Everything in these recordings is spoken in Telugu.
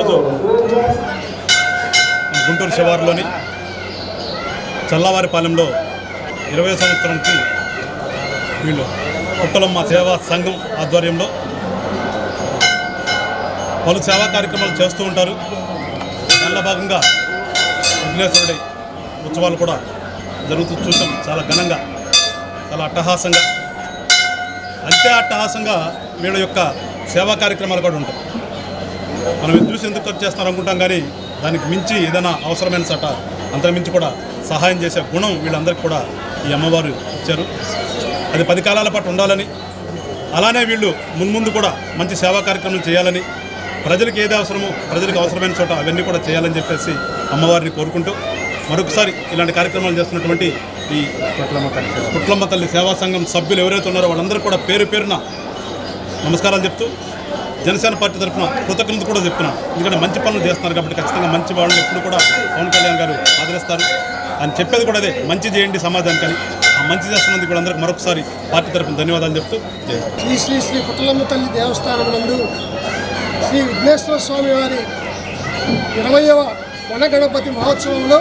ఈరోజు గుంటూరు శివారులోని చల్లవారిపాలెంలో 20వ సంవత్సరానికి వీళ్ళు పుట్టలమ్మ సేవా సంఘం ఆధ్వర్యంలో పలు సేవా కార్యక్రమాలు చేస్తూ ఉంటారు. దానిలో భాగంగా విఘ్నేశ్వరుడి ఉత్సవాలు కూడా జరుగుతూ చూసాం. చాలా ఘనంగా, చాలా అట్టహాసంగా, అంతే అట్టహాసంగా వీళ్ళ యొక్క సేవా కార్యక్రమాలు కూడా ఉంటాయి. మనం ఇది చూసి ఎందుకు ఖర్చు చేస్తాం అనుకుంటాం, కానీ దానికి మించి ఏదైనా అవసరమైన చోట అంతకు మించి కూడా సహాయం చేసే గుణం వీళ్ళందరికీ కూడా ఈ అమ్మవారు ఇచ్చారు. అది 10 కాలాల పాటు ఉండాలని, అలానే వీళ్ళు మున్ముందు కూడా మంచి సేవా కార్యక్రమాలు చేయాలని, ప్రజలకు ఏది అవసరమో ప్రజలకు అవసరమైన చోట అవన్నీ కూడా చేయాలని చెప్పేసి అమ్మవారిని కోరుకుంటూ మరొకసారి ఇలాంటి కార్యక్రమాలు చేస్తున్నటువంటి ఈ పుట్లమ్మ తల్లి సేవా సంఘం సభ్యులు ఎవరైతే ఉన్నారో వాళ్ళందరూ కూడా పేరు పేరున నమస్కారాలు చెప్తూ జనసేన పార్టీ తరఫున కృతజ్ఞత కూడా చెప్తున్నాను. ఎందుకంటే మంచి పనులు చేస్తున్నారు కాబట్టి ఖచ్చితంగా మంచి వాళ్ళని ఎప్పుడు కూడా పవన్ కళ్యాణ్ గారు ఆదరిస్తారు అని చెప్పేది కూడా అదే, మంచి చేయండి సమాజానికి. ఆ మంచి చేస్తున్నందుకు కూడా అందరికీ మరొకసారి పార్టీ తరఫున ధన్యవాదాలు చెప్తూ శ్రీ పుట్టలమ్మ తల్లి దేవస్థానం నందు శ్రీ విఘ్నేశ్వర స్వామి వారి 20వ వనగణపతి మహోత్సవంలో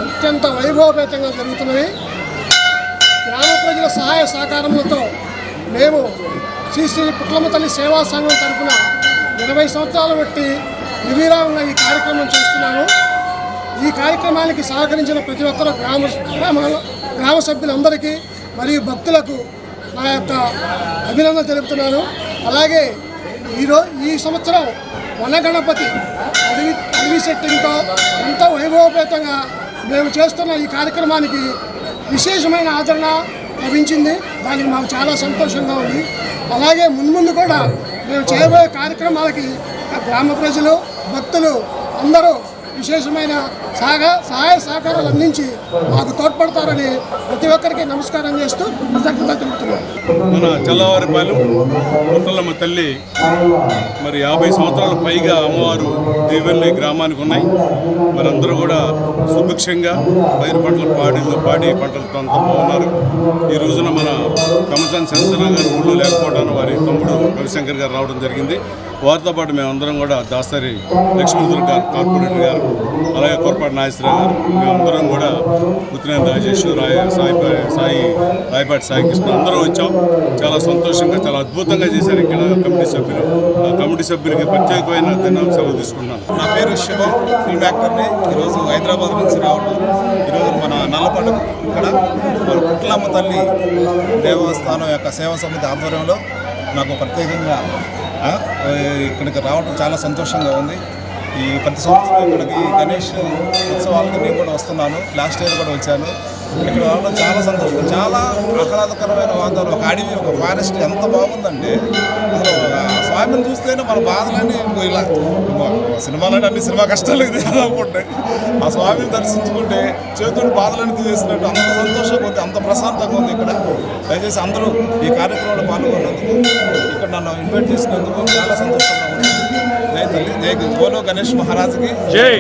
అత్యంత వైభవపేతంగా జరుగుతున్నవి. గ్రామ ప్రజల సహాయ సహకారములతో మేము శ్రీ పుట్టలమ్మ తల్లి సేవా సంఘం తరఫున 20 సంవత్సరాలు బట్టి నిర్విరామంగా ఈ కార్యక్రమం చేస్తున్నాము. ఈ కార్యక్రమానికి సహకరించిన ప్రతి ఒక్కరూ గ్రామ సభ్యులందరికీ మరియు భక్తులకు నా యొక్క అభినందన తెలుపుతున్నాను. అలాగే ఈ సంవత్సరం వనగణపతి అడవి సెట్టింగ్తో ఎంతో వైభవపేతంగా మేము చేస్తున్న ఈ కార్యక్రమానికి విశేషమైన ఆదరణ లభించింది. దానికి మాకు చాలా సంతోషంగా ఉంది. అలాగే మున్ముందు కూడా మేము చేయబోయే కార్యక్రమాలకి గ్రామ ప్రజలు, భక్తులు అందరూ విశేషమైన సహాయ సహకారాలు అందించి మాకు తోడ్పడతారని ప్రతి ఒక్కరికి నమస్కారం చేస్తూ కృతజ్ఞతలు తెలుపుతున్నాను. మన చల్లవారిపాలెం పుట్టలమ్మ తల్లి మరి 50 సంవత్సరాల పైగా అమ్మవారు దీవెనలు గ్రామానికి ఉన్నాయి. మరి అందరూ కూడా సుభిక్షంగా పైరు పంటలు పాడి పంటలతో అంతా బాగున్నారు. ఈ రోజున మన కమసాన్ శంకరరావు గారు ఊళ్ళో లేకపోవడానికి వారి తమ్ముడు రవిశంకర్ గారు రావడం జరిగింది. వారితో పాటు మేమందరం కూడా దాసరి లక్ష్మీదుర్గ గారు, కార్పొరేటర్ గారు, అలాగే కోరపాటి నాగేశ్వరరావు గారు, మేమందరం కూడా గుత్తినేని రాజేష్, రాయపాటి సాయి కృష్ణ అందరూ వచ్చాం. చాలా సంతోషంగా, చాలా అద్భుతంగా చేశారు ఇక్కడ కమిటీ సభ్యులు. ఆ కమిటీ సభ్యులకి ప్రత్యేకమైన ధన్యవాదాలు తీసుకుంటున్నాను. నా పేరు శివం, ఫిల్మ్ యాక్టర్ని. ఈరోజు హైదరాబాద్ నుంచి రావడం, ఈరోజు మన నల్లపండు ఇక్కడ మన పుట్టలమ్మ తల్లి దేవస్థానం యొక్క సేవా సమితి ఆధ్వర్యంలో నాకు ప్రత్యేకంగా ఇక్కడికి రావడం చాలా సంతోషంగా ఉంది. ఈ ప్రతి సంవత్సరం ఇక్కడికి గణేష్ ఉత్సవాలకి నేను కూడా వస్తున్నాను. లాస్ట్ ఇయర్ కూడా వచ్చాను. ఇక్కడ రావడం చాలా సంతోషం, చాలా ఆహ్లాదకరమైన వాతావరణం. ఒక అడవి, ఒక ఫారెస్ట్ ఎంత బాగుందంటే అసలు స్వామిని చూస్తేనే మన బాధలన్నీ ఇలా సినిమాలని అన్ని సినిమా కష్టాలు అనుకుంటే ఆ స్వామిని దర్శించుకుంటే చేతులు బాధలన్నీ తీసేసినట్టు అంత సంతోషంగా ఉంది, అంత ప్రశాంతంగా ఉంది ఇక్కడ. దయచేసి అందరూ ఈ కార్యక్రమంలో పాల్గొన్నందుకు, ఇక్కడ నన్ను ఇన్వైట్ చేసినందుకు చాలా సంతోషంగా ఉంది. జై తల్లి, జై గోలో గణేష్ మహారాజుకి జై.